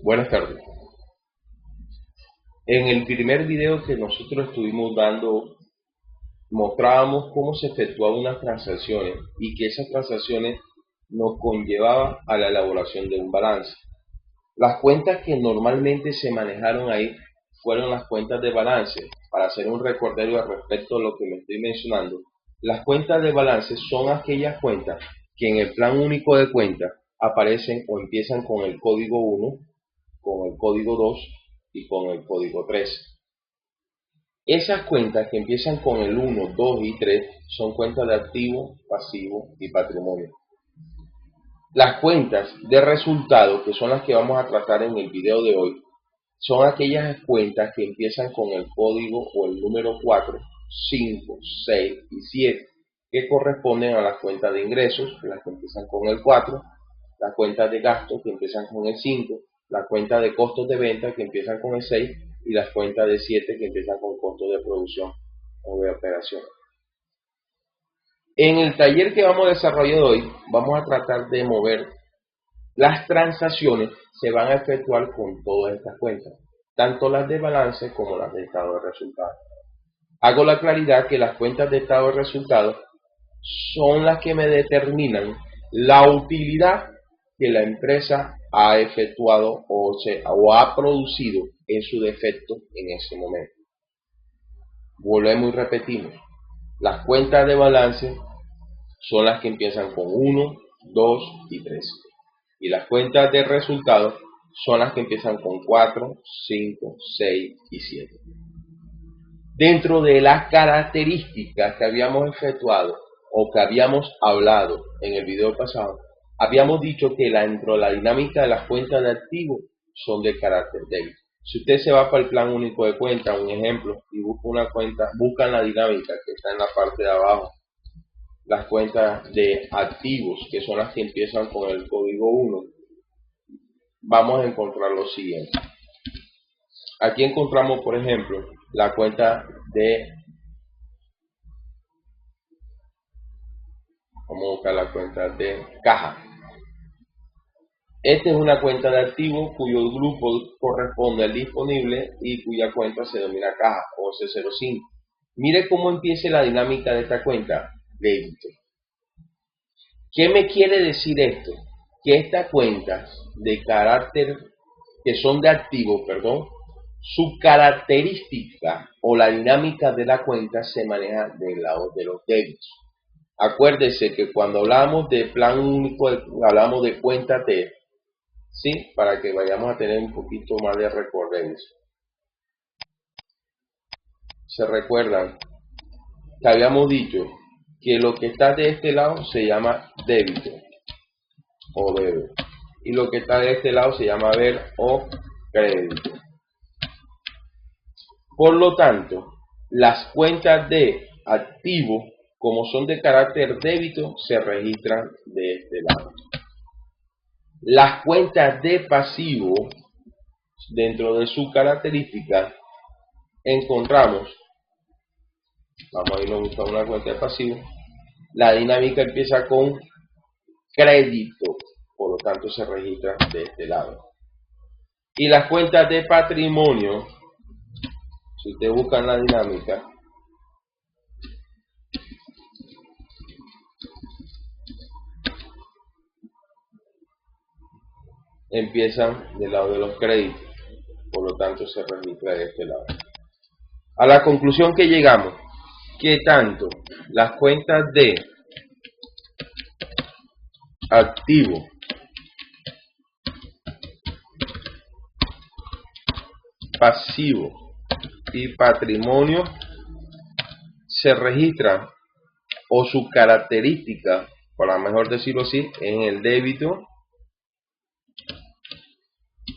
Buenas tardes. En el primer video que nosotros estuvimos dando, mostrábamos cómo se efectuaban unas transacciones y que esas transacciones nos conllevaban a la elaboración de un balance. Las cuentas que normalmente se manejaron ahí fueron las cuentas de balance. Para hacer un recordatorio al respecto de lo que me estoy mencionando, las cuentas de balance son aquellas cuentas que en el plan único de cuentas aparecen o empiezan con el código 1, con el código 2 y con el código 3. Esas cuentas que empiezan con el 1, 2 y 3 son cuentas de activo, pasivo y patrimonio. Las cuentas de resultado, que son las que vamos a tratar en el video de hoy, son aquellas cuentas que empiezan con el código o el número 4, 5, 6 y 7, que corresponden a las cuentas de ingresos, las que empiezan con el 4, las cuentas de gastos que empiezan con el 5, las cuentas de costos de venta que empiezan con el 6 y las cuentas de 7 que empiezan con costos de producción o de operación. En el taller que vamos a desarrollar hoy, vamos a tratar de mover las transacciones, se van a efectuar con todas estas cuentas, tanto las de balance como las de estado de resultados. Hago la claridad que las cuentas de estado de resultados son las que me determinan la utilidad que la empresa ha efectuado o ha producido en su defecto en ese momento. Volvemos y repetimos. Las cuentas de balance son las que empiezan con 1, 2 y 3. Y las cuentas de resultados son las que empiezan con 4, 5, 6 y 7. Dentro de las características que habíamos efectuado o que habíamos hablado en el video pasado, habíamos dicho que dentro de la dinámica de las cuentas de activos son de carácter débil. Si usted se va para el plan único de cuenta, un ejemplo, y busca una cuenta, buscan la dinámica que está en la parte de abajo, las cuentas de activos, que son las que empiezan con el código 1, vamos a encontrar lo siguiente. Aquí encontramos, por ejemplo, la cuenta de, vamos a buscar la cuenta de caja. Esta es una cuenta de activos cuyo grupo corresponde al disponible y cuya cuenta se denomina caja o C05. Mire cómo empieza la dinámica de esta cuenta, débito. ¿Qué me quiere decir esto? Que estas cuentas de carácter, que son de activo, su característica o la dinámica de la cuenta se maneja del lado de los débitos. Acuérdese que cuando hablamos de plan único, hablamos de cuenta T, ¿sí? Para que vayamos a tener un poquito más de recorrido. Se recuerdan que habíamos dicho que lo que está de este lado se llama débito o debe, y lo que está de este lado se llama haber o crédito. Por lo tanto, las cuentas de activo, como son de carácter débito, se registran de este lado. Las cuentas de pasivo, dentro de su característica, encontramos, vamos a irnos a buscar una cuenta de pasivo, la dinámica empieza con crédito, por lo tanto se registra de este lado. Y las cuentas de patrimonio, si ustedes buscan la dinámica, empiezan del lado de los créditos, por lo tanto se registra de este lado. A la conclusión que llegamos, que tanto las cuentas de activo, pasivo y patrimonio se registran, o su característica, para mejor decirlo así, en el débito,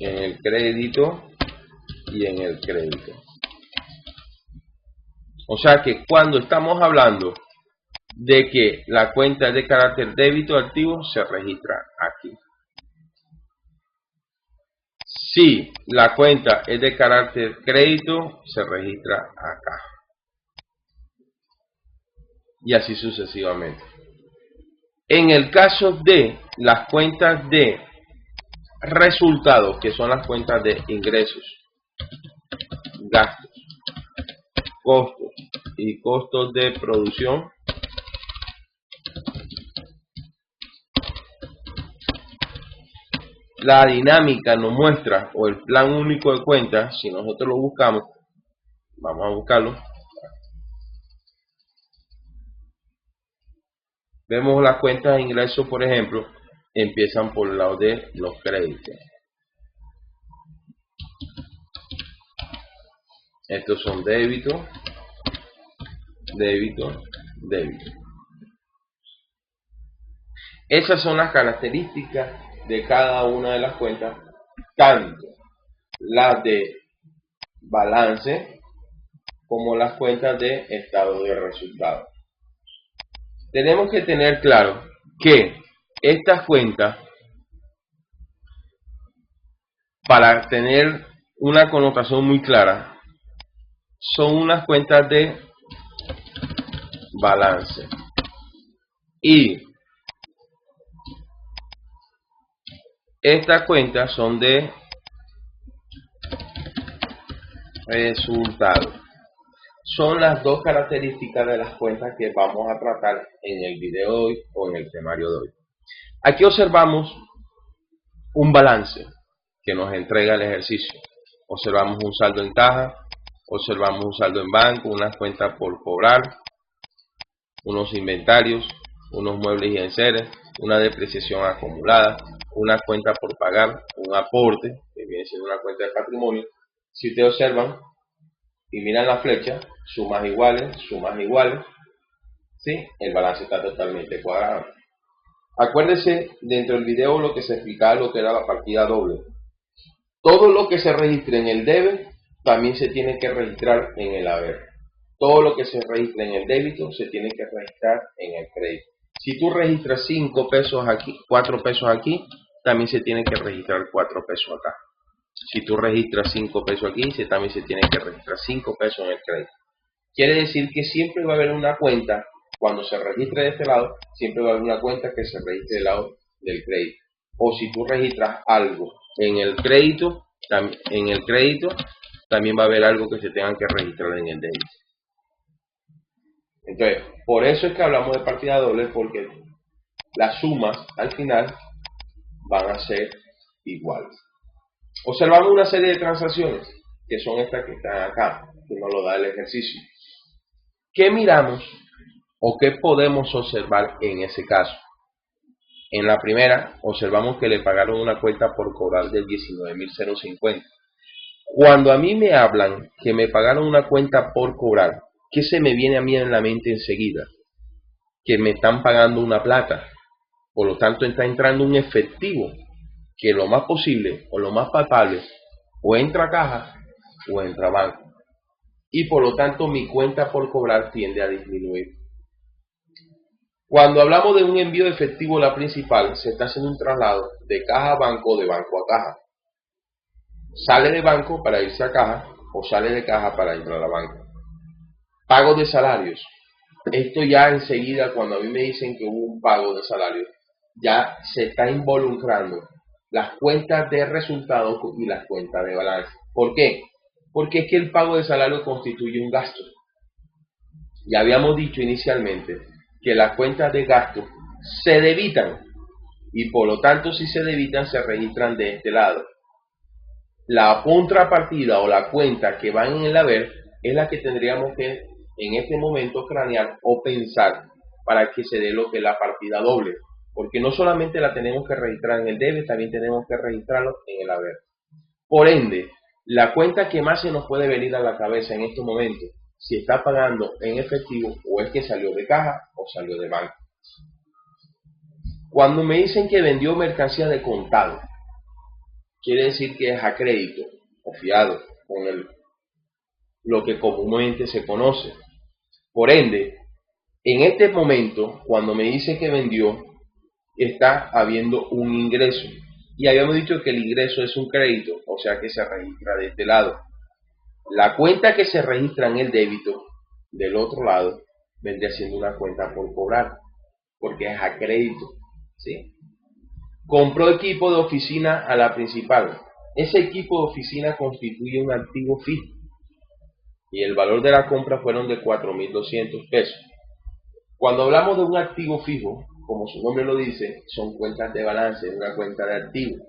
en el crédito y en el crédito. O sea que cuando estamos hablando de que la cuenta es de carácter débito activo, se registra aquí. Si la cuenta es de carácter crédito, se registra acá. Y así sucesivamente. En el caso de las cuentas de resultados, que son las cuentas de ingresos, gastos, costos y costos de producción, la dinámica nos muestra, o el plan único de cuentas, si nosotros lo buscamos, vamos a buscarlo, vemos las cuentas de ingresos, por ejemplo, empiezan por el lado de los créditos. Estos son débito, débito, débito. Esas son las características de cada una de las cuentas, tanto las de balance como las cuentas de estado de resultados. Tenemos que tener claro que estas cuentas, para tener una connotación muy clara, son unas cuentas de balance y estas cuentas son de resultados. Son las dos características de las cuentas que vamos a tratar en el video de hoy o en el temario de hoy. Aquí observamos un balance que nos entrega el ejercicio. Observamos un saldo en caja, observamos un saldo en banco, unas cuentas por cobrar, unos inventarios, unos muebles y enseres, una depreciación acumulada, una cuenta por pagar, un aporte, que viene siendo una cuenta de patrimonio. Si ustedes observan y miran la flecha, sumas iguales, ¿sí? El balance está totalmente cuadrado. Acuérdense, dentro del video lo que se explicaba lo que era la partida doble. Todo lo que se registre en el debe también se tiene que registrar en el haber. Todo lo que se registra en el débito se tiene que registrar en el crédito. Si tú registras 5 pesos aquí, 4 pesos aquí, también se tiene que registrar 4 pesos acá. Si tú registras 5 pesos aquí, también se tiene que registrar 5 pesos en el crédito. Quiere decir que siempre va a haber una cuenta, cuando se registre de este lado, siempre va a haber una cuenta que se registre del lado del crédito. O si tú registras algo en el crédito, también va a haber algo que se tenga que registrar en el débito. Entonces, por eso es que hablamos de partida doble, porque las sumas al final van a ser iguales. Observamos una serie de transacciones, que son estas que están acá, que nos lo da el ejercicio. ¿Qué miramos o qué podemos observar en ese caso? En la primera, observamos que le pagaron una cuenta por cobrar de 19.050. Cuando a mí me hablan que me pagaron una cuenta por cobrar, ¿qué se me viene a mí en la mente enseguida? Que me están pagando una plata. Por lo tanto, está entrando un efectivo que lo más posible o lo más palpable o entra a caja o entra a banco. Y por lo tanto, mi cuenta por cobrar tiende a disminuir. Cuando hablamos de un envío de efectivo, la principal, se está haciendo un traslado de caja a banco, de banco a caja. Sale de banco para irse a caja o sale de caja para entrar a banco. Pago de salarios. Esto ya enseguida, cuando a mí me dicen que hubo un pago de salarios, ya se está involucrando las cuentas de resultados y las cuentas de balance. ¿Por qué? Porque es que el pago de salario constituye un gasto. Ya habíamos dicho inicialmente que las cuentas de gasto se debitan y por lo tanto si se debitan se registran de este lado. La contrapartida o la cuenta que va en el haber es la que tendríamos que en este momento cranear o pensar para que se dé lo que es la partida doble, porque no solamente la tenemos que registrar en el debe, también tenemos que registrarlo en el haber. Por ende, la cuenta que más se nos puede venir a la cabeza en estos momentos, si está pagando en efectivo o es que salió de caja o salió de banco. Cuando me dicen que vendió mercancía de contado, quiere decir que es a crédito o fiado con lo que comúnmente se conoce. Por ende, en este momento, cuando me dice que vendió, está habiendo un ingreso. Y habíamos dicho que el ingreso es un crédito, o sea que se registra de este lado. La cuenta que se registra en el débito, del otro lado, vendría siendo una cuenta por cobrar, porque es a crédito, ¿sí? Compró equipo de oficina a la principal. Ese equipo de oficina constituye un activo fijo y el valor de la compra fueron de 4.200 pesos. Cuando hablamos de un activo fijo, como su nombre lo dice, son cuentas de balance, es una cuenta de activos.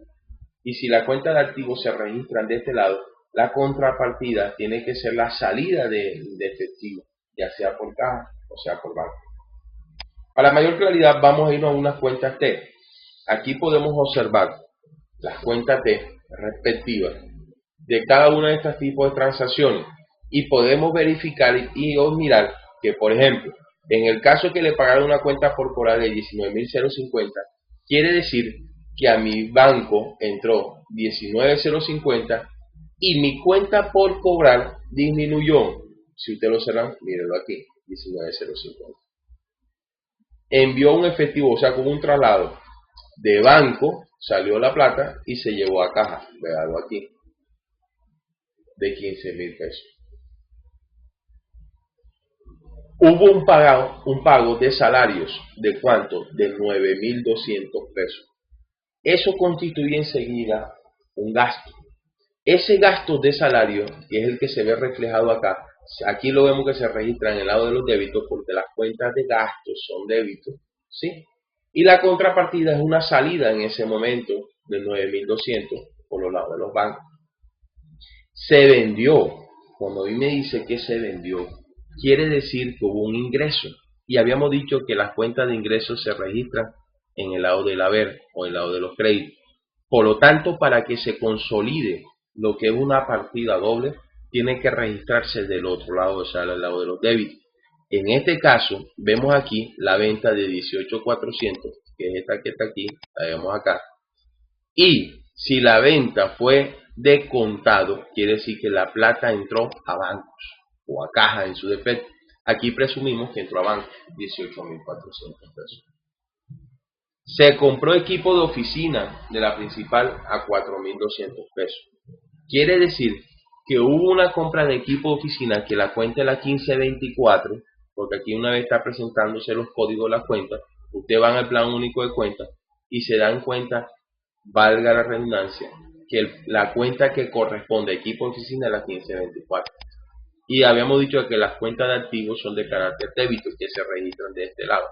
Y si la cuenta de activos se registran de este lado, la contrapartida tiene que ser la salida de efectivo, ya sea por caja o sea por banco. Para mayor claridad vamos a irnos a unas cuentas T. Aquí podemos observar las cuentas T respectivas de cada uno de estos tipos de transacciones y podemos verificar y mirar que, por ejemplo, en el caso que le pagaron una cuenta corporal de 19.050, quiere decir que a mi banco entró 19.050 y mi cuenta por cobrar disminuyó. Si usted lo observa, mírenlo aquí, 19.050. Envió un efectivo, o sea, con un traslado de banco, salió la plata y se llevó a caja, véalo aquí, de 15.000 pesos. Hubo un pago de salarios, ¿de cuánto? De 9.200 pesos. Eso constituye enseguida un gasto. Ese gasto de salario, que es el que se ve reflejado acá, aquí lo vemos que se registra en el lado de los débitos porque las cuentas de gastos son débitos, ¿sí? Y la contrapartida es una salida en ese momento de 9.200 por los lados de los bancos. Se vendió. Cuando a mí me dice que se vendió, quiere decir que hubo un ingreso. Y habíamos dicho que las cuentas de ingresos se registran en el lado del haber o el lado de los créditos. Por lo tanto, para que se consolide lo que es una partida doble, tiene que registrarse del otro lado, o sea, del lado de los débitos. En este caso, vemos aquí la venta de 18.400, que es esta que está aquí, la vemos acá. Y si la venta fue de contado, quiere decir que la plata entró a bancos o a caja en su defecto. Aquí presumimos que entró a bancos, 18.400 pesos. Se compró equipo de oficina de la principal a 4.200 pesos. Quiere decir que hubo una compra de equipo de oficina que la cuenta es la 1524, porque aquí una vez está presentándose los códigos de la cuenta, ustedes van al plan único de cuenta y se dan cuenta, valga la redundancia, que la cuenta que corresponde a equipo de oficina es la 1524. Y habíamos dicho que las cuentas de activos son de carácter débito que se registran de este lado.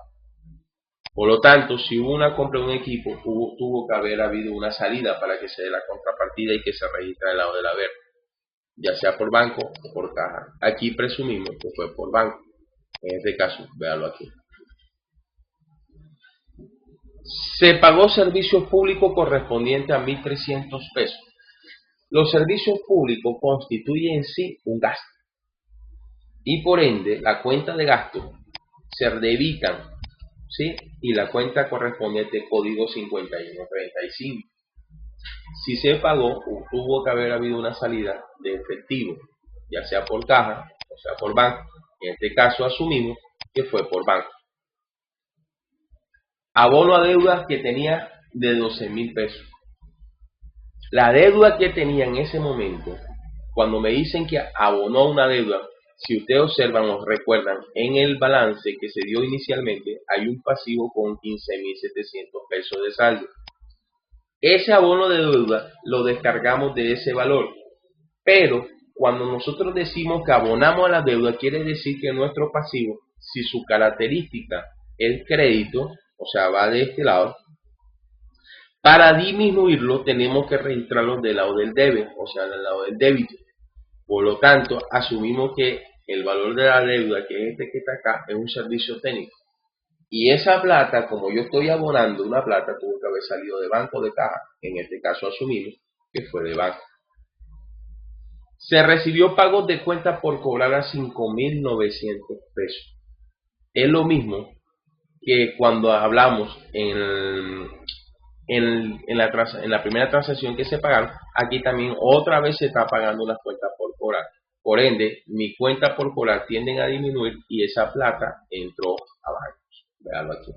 Por lo tanto, si hubo una compra de un equipo, tuvo que haber habido una salida para que se dé la contrapartida y que se registre del lado del haber, ya sea por banco o por caja. Aquí presumimos que fue por banco. En este caso, véalo aquí. Se pagó servicios públicos correspondiente a 1.300 pesos. Los servicios públicos constituyen en sí un gasto. Y por ende, la cuenta de gasto se debitan, ¿sí? Y la cuenta correspondiente código 5135. Si se pagó, tuvo que haber habido una salida de efectivo, ya sea por caja o sea por banco. En este caso asumimos que fue por banco. Abono a deudas que tenía de 12.000 pesos. La deuda que tenía en ese momento, cuando me dicen que abonó una deuda, si ustedes observan o recuerdan, en el balance que se dio inicialmente hay un pasivo con 15.700 pesos de saldo. Ese abono de deuda lo descargamos de ese valor, pero cuando nosotros decimos que abonamos a la deuda, quiere decir que nuestro pasivo, si su característica es crédito, o sea, va de este lado, para disminuirlo tenemos que registrarlo del lado del debe, o sea, del lado del débito. Por lo tanto, asumimos que el valor de la deuda, que es este que está acá, es un servicio técnico. Y esa plata, como yo estoy abonando una plata, tuvo que haber salido de banco o de caja. En este caso asumimos que fue de banco. Se recibió pagos de cuenta por cobrar a 5.900 pesos. Es lo mismo que cuando hablamos en la primera transacción que se pagaron, aquí también otra vez se está pagando una cuenta por cobrar. Por ende, mi cuenta por cobrar tienden a disminuir y esa plata entró a bancos. Véanlo aquí.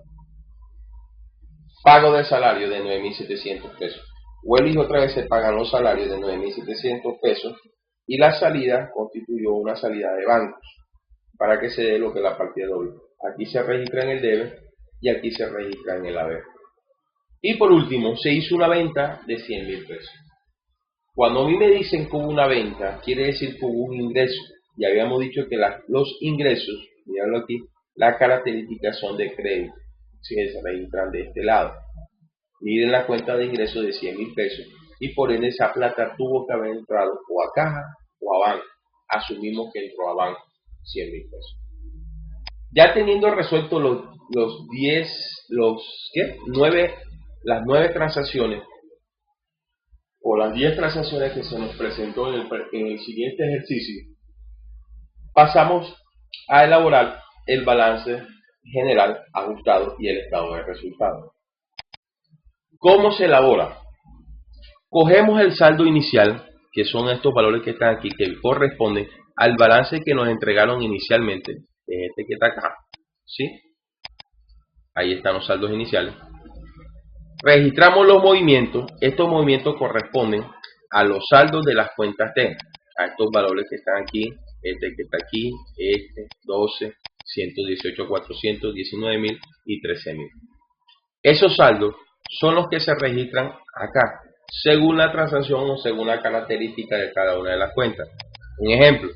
Pago de salario de 9.700 pesos. Vuelve y otra vez se pagan los salarios de 9.700 pesos y la salida constituyó una salida de bancos para que se dé lo que es la partida doble. Aquí se registra en el debe y aquí se registra en el haber. Y por último, se hizo una venta de 100.000 pesos. Cuando a mí me dicen que hubo una venta, quiere decir que hubo un ingreso. Ya habíamos dicho que los ingresos, míralo aquí, las características son de crédito, si se registran de este lado. Miren la cuenta de ingresos de 100.000 pesos y por ende esa plata tuvo que haber entrado o a caja o a banco. Asumimos que entró a banco 100.000 pesos. Ya teniendo resuelto las 9 transacciones o las 10 transacciones que se nos presentó en el siguiente ejercicio, pasamos a elaborar el balance general ajustado y el estado de resultados. ¿Cómo se elabora? Cogemos el saldo inicial, que son estos valores que están aquí, que corresponden al balance que nos entregaron inicialmente, es este que está acá, ¿sí? Ahí están los saldos iniciales. Registramos los movimientos. Estos movimientos corresponden a los saldos de las cuentas T, a estos valores que están aquí, este que está aquí, 12, 118, 400, 19.000 y 13.000. Esos saldos son los que se registran acá, según la transacción o según la característica de cada una de las cuentas. Un ejemplo,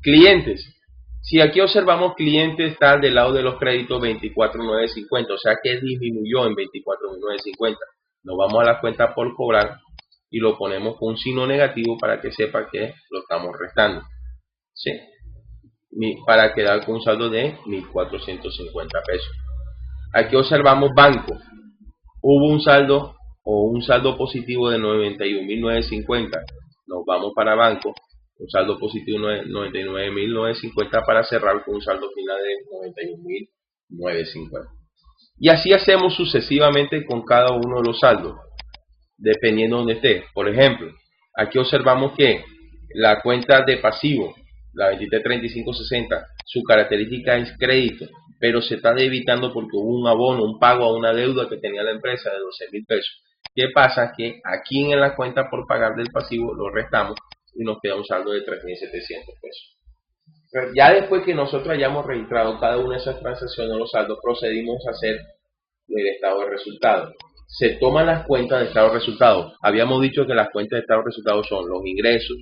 clientes. Si aquí observamos cliente está del lado de los créditos 24.950, o sea que disminuyó en 24.950. Nos vamos a la cuenta por cobrar y lo ponemos con un signo negativo para que sepa que lo estamos restando, ¿sí? Para quedar con un saldo de 1.450 pesos. Aquí observamos banco. Hubo un saldo positivo de 91.950. Nos vamos para banco. Un saldo positivo de 99.950 para cerrar con un saldo final de 91.950. Y así hacemos sucesivamente con cada uno de los saldos, dependiendo de donde esté. Por ejemplo, aquí observamos que la cuenta de pasivo, la 233560, su característica es crédito, pero se está debitando porque hubo un abono, un pago a una deuda que tenía la empresa de 12.000 pesos. ¿Qué pasa? Que aquí en la cuenta por pagar del pasivo lo restamos y nos queda un saldo de 3.700 pesos. Pero ya después que nosotros hayamos registrado cada una de esas transacciones o los saldos, procedimos a hacer el estado de resultados. Se toman las cuentas de estado de resultados. Habíamos dicho que las cuentas de estado de resultados son los ingresos,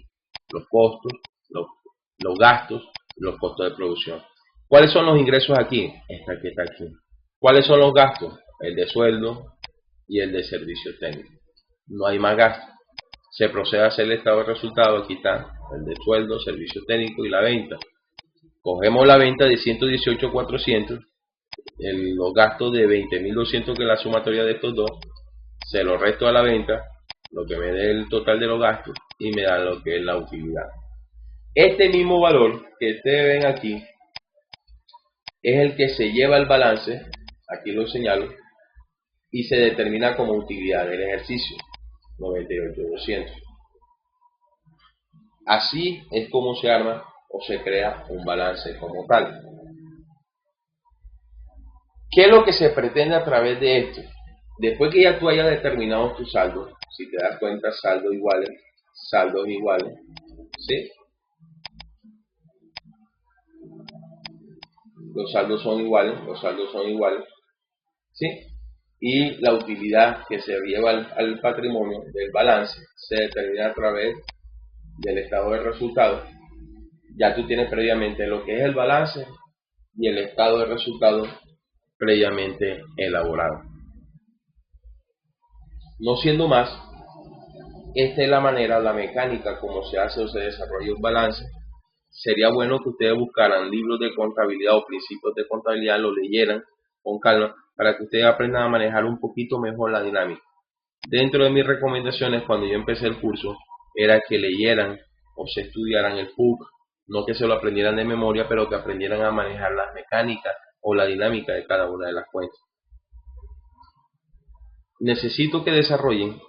los costos, los gastos y los costos de producción. ¿Cuáles son los ingresos aquí? Esta que está aquí. ¿Cuáles son los gastos? El de sueldo y el de servicio técnico. No hay más gastos. Se procede a hacer el estado de resultados. Aquí está el de sueldo, servicio técnico y la venta. Cogemos la venta de 118.400, los gastos de 20.200 que es la sumatoria de estos dos, se lo resto a la venta, lo que me dé el total de los gastos y me da lo que es la utilidad. Este mismo valor que ustedes ven aquí es el que se lleva al balance, aquí lo señalo, y se determina como utilidad del ejercicio, 98.200. Así es como se arma o se crea un balance como tal. ¿Qué es lo que se pretende a través de esto? Después que ya tú hayas determinado tus saldos, si te das cuenta, saldos iguales, ¿sí? Los saldos son iguales, ¿sí? Y la utilidad que se lleva al patrimonio del balance se determina a través del estado de resultados. Ya tú tienes previamente lo que es el balance y el estado de resultados previamente elaborado. No siendo más, esta es la manera, la mecánica como se hace o se desarrolla un balance. Sería bueno que ustedes buscaran libros de contabilidad o principios de contabilidad, lo leyeran con calma para que ustedes aprendan a manejar un poquito mejor la dinámica. Dentro de mis recomendaciones cuando yo empecé el curso era que leyeran o se estudiaran el PUC, no que se lo aprendieran de memoria, pero que aprendieran a manejar las mecánicas o la dinámica de cada una de las cuentas. Necesito que desarrollen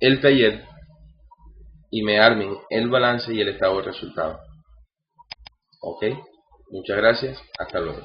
el taller y me armen el balance y el estado de resultados. Ok, muchas gracias, hasta luego.